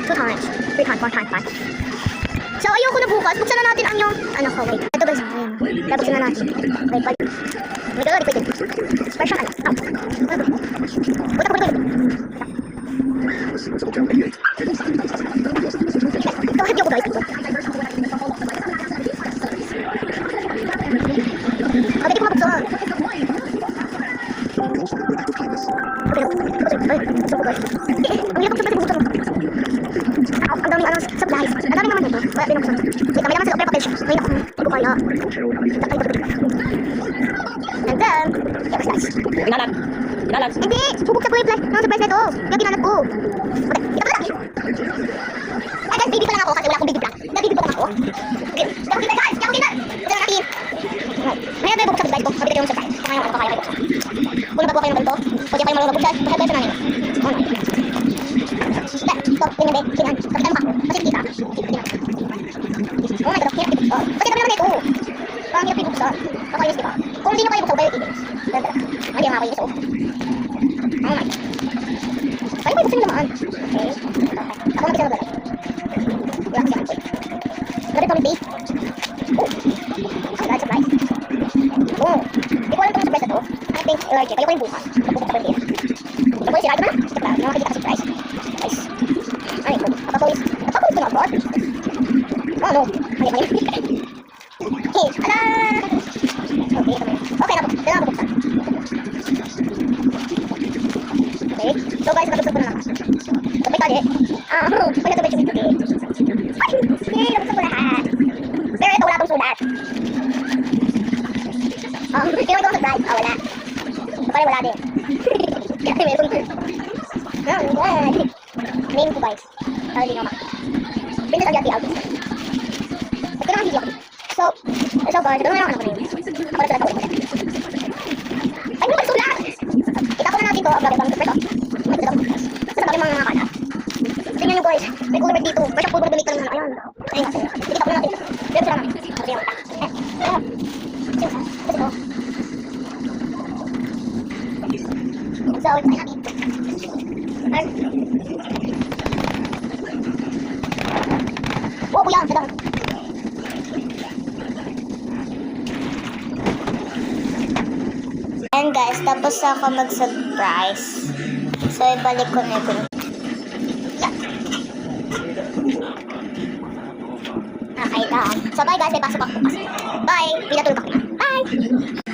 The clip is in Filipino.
2 times, 3 times, 4 times, 5. So, ayoko na bukas. Buksan na natin ang yung... Ano ko, wait. Ito guys, ayan. Kaya buksan na natin. Wait, wait. Wait, wait, wait. Special, ano? Stop. Wait, wait, wait. Ito, happy ako guys. Pwede ko mabuksan. Ang hirap sa pwede buksan. Ang daming ano, supplies. Ang daming naman dito. Wala din ako sa... Wait, may naman sila opera package. May naku, hindi ko kaya. And then, yeah, what's nice? Ginalag. Ginalag. Hindi! Bubuksan ko yung flash ng surprise na ito. Yung ginanap ko. Okay, kita pala. Ay guys, baby pa lang ako kasi wala akong baby plan. Baby pa lang ako. Okay, hindi ako kita guys! Hindi ako kita! Ito lang natin. Ngayon tayo bubuksan guys ko. Kapit yung surprise. Kaya ako kaya kayo buksan. Kung nagagawa kayo ng ganito, pwede kayo marunong magbuksan. Buksan kayo sa namin. Stop, tingnan din. Tingnan. Kapitan mo ka. Kasi kita. Oh my god, hirap ibuksan. Kasi kami naman ito. Parang hirap ibuksan. Kakainis diba? Kung hindi nyo kayo buksan, kayo i-games. Ganda. Hindi nga kayo iso. Oh my god. Kaya kayo buksan yung lamaan. Okay. Ako mag-isa mag-alay. Wala kasi ako. Nagit kami bake. Oh. Ang dahil surprise. Oh. Hindi ko alam itong surprise na to. I think LRG. Kaya ko yung bukas. Pagbukas ako yung date. Ito po yung sirado na. Step lang. Yung makikita ka surprise. Nice. Ay, ito. Papapulis. Papapulis ko na ako. Oh no. Ay, ay. Hey, ala! Okay, ito na. Okay na po. Dala ako buksan. Okay. So guys, nabuksan ko na lang. Okay, tali. Pag natubay siya. Okay. Ay! Okay, nabuksan ko lahat. Pero ito, wala itong sulat. Kaya ito ang surprise. Wala. Parang wala din. Kasi meron ko. Name ko guys. Para hindi naman. Princess Agyati Alvis. Ito naman hindi ako. So guys, ito naman ako na yun. Ako na sulat ako. Ay, may sulat! Itako na natin to. Grabe bang surprise. May sulat ako. Basta bagay mga kalat. Tingnan nyo guys. May color dito. Basta puro donate ka naman. Ayan. Ayun. Itako na natin. Pero sila namin. Kasi yung utak. So, it's my happy. Oh, kuya, ang sadang. And guys, tapos ako mag-surprise. So, ibalik ko na ito. Okay, done. So, bye guys. May pasok ako bukas. Bye. Pinatulog ako na. Bye.